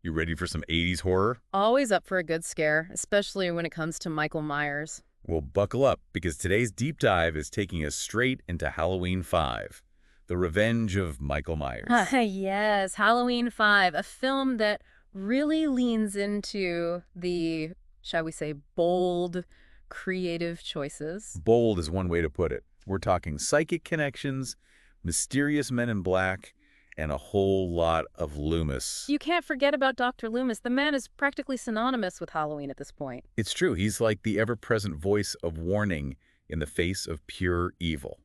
You ready for some 80s horror? Always up for a good scare, especially when it comes to Michael Myers. Well, buckle up, because today's deep dive is taking us straight into Halloween 5, The Revenge of Michael Myers. Yes, Halloween 5, a film that really leans into the, shall we say, bold, creative choices. Bold is one way to put it. We're talking psychic connections, mysterious men in black, and a whole lot of Loomis. You can't forget about Dr. Loomis. The man is practically synonymous with Halloween at this point. It's true, he's like the ever-present voice of warning in the face of pure evil.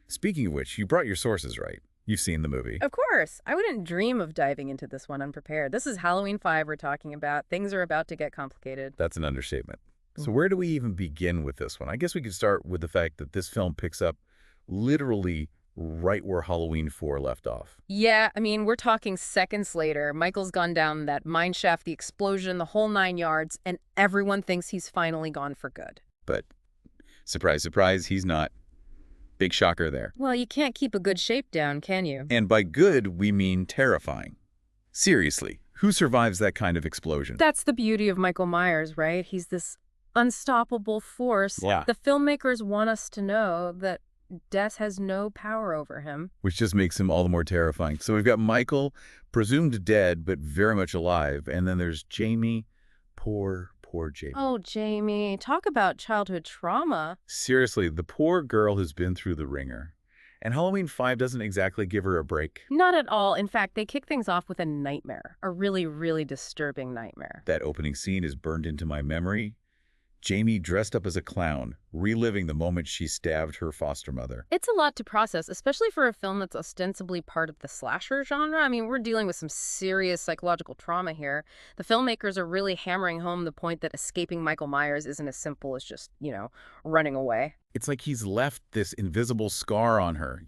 Speaking of which, you brought your sources right. You've seen the movie. Of course, I wouldn't dream of diving into this one unprepared. This is Halloween 5 we're talking about. Things are about to get complicated. That's an understatement. So where do we even begin with this one? I guess we could start with the fact that this film picks up literally right where Halloween 4 left off. Yeah, I mean, we're talking seconds later. Michael's gone down that mine shaft, the explosion, the whole 9 yards, and everyone thinks he's finally gone for good. But surprise, surprise, he's not. Big shocker there. Well, you can't keep a good shape down, can you? And by good, we mean terrifying. Seriously, who survives that kind of explosion? That's the beauty of Michael Myers, right? He's this unstoppable force. Yeah. The filmmakers want us to know that death has no power over him. Which just makes him all the more terrifying. So we've got Michael, presumed dead, but very much alive. And then there's Jamie. Poor Jamie. Oh, Jamie, talk about childhood trauma. Seriously, the poor girl has been through the ringer. And Halloween 5 doesn't exactly give her a break. Not at all. In fact, they kick things off with a nightmare, a really, really disturbing nightmare. That opening scene is burned into my memory. Jamie dressed up as a clown, reliving the moment she stabbed her foster mother. It's a lot to process, especially for a film that's ostensibly part of the slasher genre. I mean, we're dealing with some serious psychological trauma here. The filmmakers are really hammering home the point that escaping Michael Myers isn't as simple as just, running away. It's like he's left this invisible scar on her,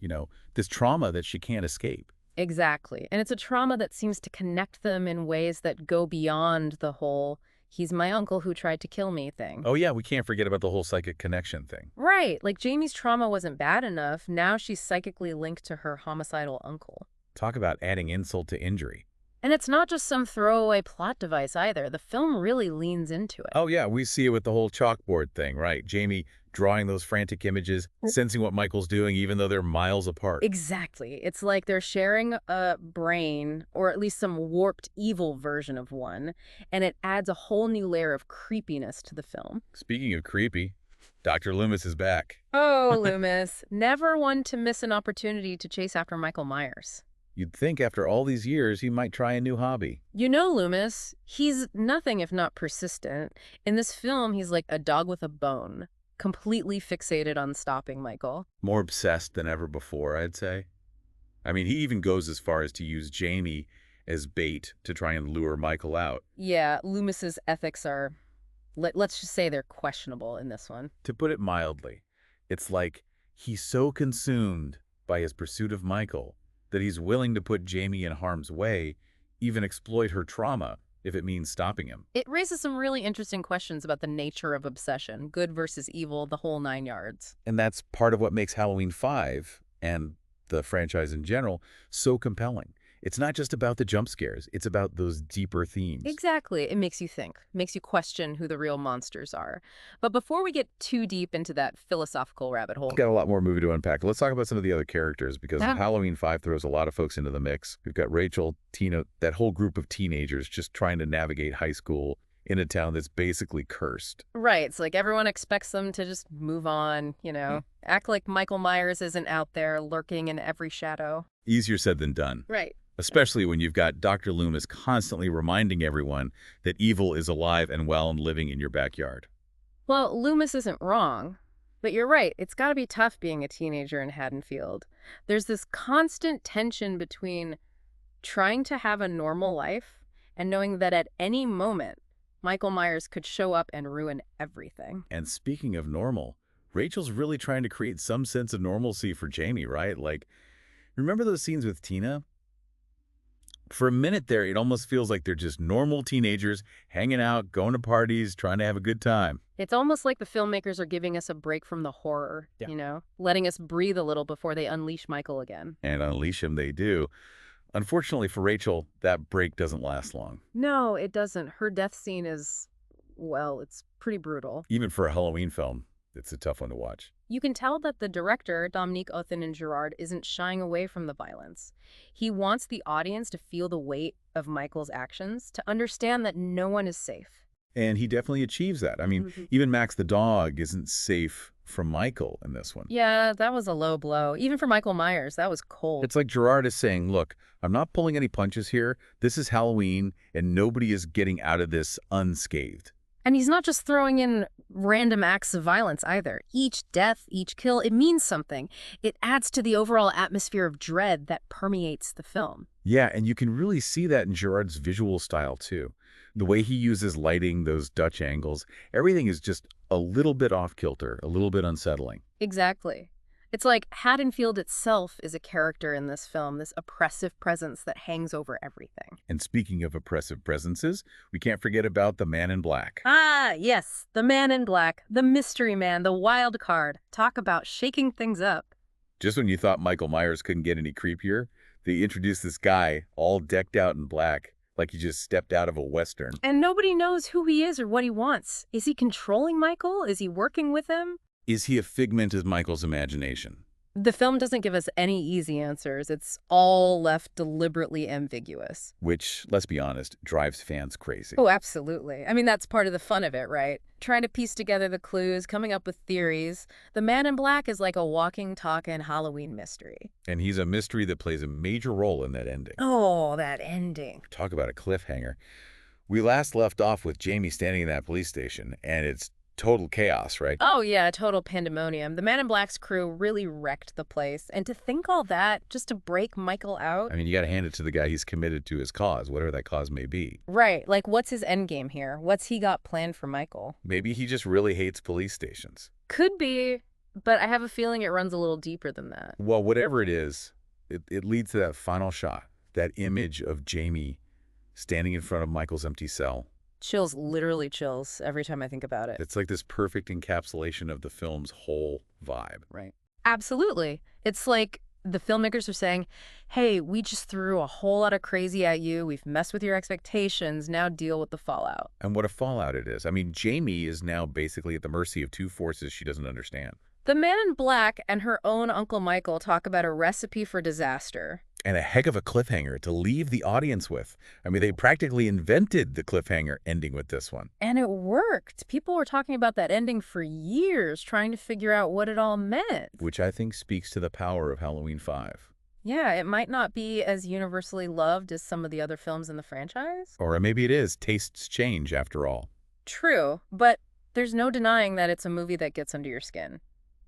this trauma that she can't escape. Exactly. And it's a trauma that seems to connect them in ways that go beyond the whole "he's my uncle who tried to kill me" thing. Oh yeah, we can't forget about the whole psychic connection thing. Right. Like Jamie's trauma wasn't bad enough. Now she's psychically linked to her homicidal uncle. Talk about adding insult to injury. And it's not just some throwaway plot device either. The film really leans into it. Oh yeah, we see it with the whole chalkboard thing, right? Jamie drawing those frantic images, sensing what Michael's doing even though they're miles apart. Exactly. It's like they're sharing a brain, or at least some warped evil version of one, and it adds a whole new layer of creepiness to the film. Speaking of creepy, Dr. Loomis is back. Oh, Loomis. Never one to miss an opportunity to chase after Michael Myers. You'd think after all these years he might try a new hobby. You know Loomis, he's nothing if not persistent. In this film, he's like a dog with a bone, completely fixated on stopping Michael. More obsessed than ever before, I'd say. I mean, he even goes as far as to use Jamie as bait to try and lure Michael out. Yeah, Loomis's ethics are, let's just say they're questionable in this one. To put it mildly, it's like he's so consumed by his pursuit of Michael that he's willing to put Jamie in harm's way, even exploit her trauma, if it means stopping him. It raises some really interesting questions about the nature of obsession, good versus evil, the whole 9 yards. And that's part of what makes Halloween 5, and the franchise in general, so compelling. It's not just about the jump scares, it's about those deeper themes. Exactly. It makes you think, makes you question who the real monsters are. But before we get too deep into that philosophical rabbit hole... We've got a lot more movie to unpack. Let's talk about some of the other characters, because Halloween 5 throws a lot of folks into the mix. We've got Rachel, Tina, that whole group of teenagers just trying to navigate high school in a town that's basically cursed. Right. It's like everyone expects them to just move on, act like Michael Myers isn't out there lurking in every shadow. Easier said than done. Right. Especially when you've got Dr. Loomis constantly reminding everyone that evil is alive and well and living in your backyard. Well, Loomis isn't wrong, but you're right. It's got to be tough being a teenager in Haddonfield. There's this constant tension between trying to have a normal life and knowing that at any moment, Michael Myers could show up and ruin everything. And speaking of normal, Rachel's really trying to create some sense of normalcy for Jamie, right? Like, remember those scenes with Tina? For a minute there, it almost feels like they're just normal teenagers hanging out, going to parties, trying to have a good time. It's almost like the filmmakers are giving us a break from the horror, letting us breathe a little before they unleash Michael again. And unleash him they do. Unfortunately for Rachel, that break doesn't last long. No, it doesn't. Her death scene is, well, it's pretty brutal. Even for a Halloween film, it's a tough one to watch. You can tell that the director, Dominique Othin and Gerard, isn't shying away from the violence. He wants the audience to feel the weight of Michael's actions, to understand that no one is safe. And he definitely achieves that. I mean, even Max the dog isn't safe from Michael in this one. Yeah, that was a low blow. Even for Michael Myers, that was cold. It's like Gerard is saying, look, I'm not pulling any punches here. This is Halloween, and nobody is getting out of this unscathed. And he's not just throwing in random acts of violence either. Each death, each kill, it means something. It adds to the overall atmosphere of dread that permeates the film. Yeah, and you can really see that in Gerard's visual style, too. The way he uses lighting, those Dutch angles, everything is just a little bit off-kilter, a little bit unsettling. Exactly. It's like Haddonfield itself is a character in this film, this oppressive presence that hangs over everything. And speaking of oppressive presences, we can't forget about the Man in Black. Ah, yes, the Man in Black, the mystery man, the wild card. Talk about shaking things up. Just when you thought Michael Myers couldn't get any creepier, they introduced this guy all decked out in black, like he just stepped out of a Western. And nobody knows who he is or what he wants. Is he controlling Michael? Is he working with him? Is he a figment of Michael's imagination? The film doesn't give us any easy answers. It's all left deliberately ambiguous. Which, let's be honest, drives fans crazy. Oh, absolutely. I mean, that's part of the fun of it, right? Trying to piece together the clues, coming up with theories. The Man in Black is like a walking, talking Halloween mystery. And he's a mystery that plays a major role in that ending. Oh, that ending. Talk about a cliffhanger. We last left off with Jamie standing in that police station, and it's total chaos, right? Oh, yeah, total pandemonium. The Man in Black's crew really wrecked the place. And to think all that just to break Michael out. I mean, you got to hand it to the guy. He's committed to his cause, whatever that cause may be. Right. Like, what's his end game here? What's he got planned for Michael? Maybe he just really hates police stations. Could be, but I have a feeling it runs a little deeper than that. Well, whatever it is, it leads to that final shot, that image of Jamie standing in front of Michael's empty cell. Chills, literally chills, every time I think about it. It's like this perfect encapsulation of the film's whole vibe. Right. Absolutely. It's like the filmmakers are saying, hey, we just threw a whole lot of crazy at you. We've messed with your expectations. Now deal with the fallout. And what a fallout it is. I mean, Jamie is now basically at the mercy of two forces she doesn't understand. The Man in Black and her own Uncle Michael talk about a recipe for disaster. And a heck of a cliffhanger to leave the audience with. I mean, they practically invented the cliffhanger ending with this one. And it worked. People were talking about that ending for years, trying to figure out what it all meant. Which I think speaks to the power of Halloween 5. Yeah, it might not be as universally loved as some of the other films in the franchise. Or maybe it is. Tastes change, after all. True, but there's no denying that it's a movie that gets under your skin.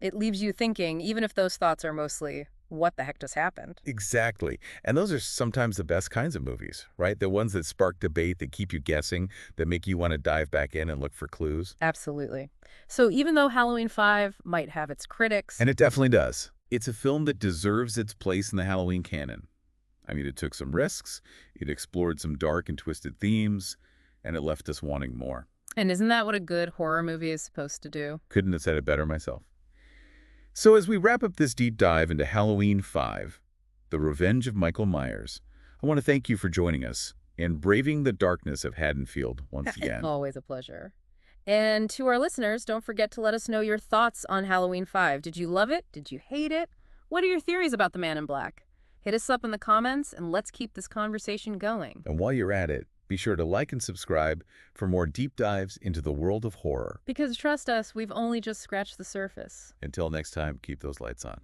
It leaves you thinking, even if those thoughts are mostly, what the heck just happened? Exactly. And those are sometimes the best kinds of movies, right? The ones that spark debate, that keep you guessing, that make you want to dive back in and look for clues. Absolutely. So even though Halloween 5 might have its critics... And it definitely does. It's a film that deserves its place in the Halloween canon. I mean, it took some risks, it explored some dark and twisted themes, and it left us wanting more. And isn't that what a good horror movie is supposed to do? Couldn't have said it better myself. So as we wrap up this deep dive into Halloween 5, The Revenge of Michael Myers, I want to thank you for joining us and braving the darkness of Haddonfield once again. Always a pleasure. And to our listeners, don't forget to let us know your thoughts on Halloween 5. Did you love it? Did you hate it? What are your theories about the Man in Black? Hit us up in the comments and let's keep this conversation going. And while you're at it, be sure to like and subscribe for more deep dives into the world of horror. Because trust us, we've only just scratched the surface. Until next time, keep those lights on.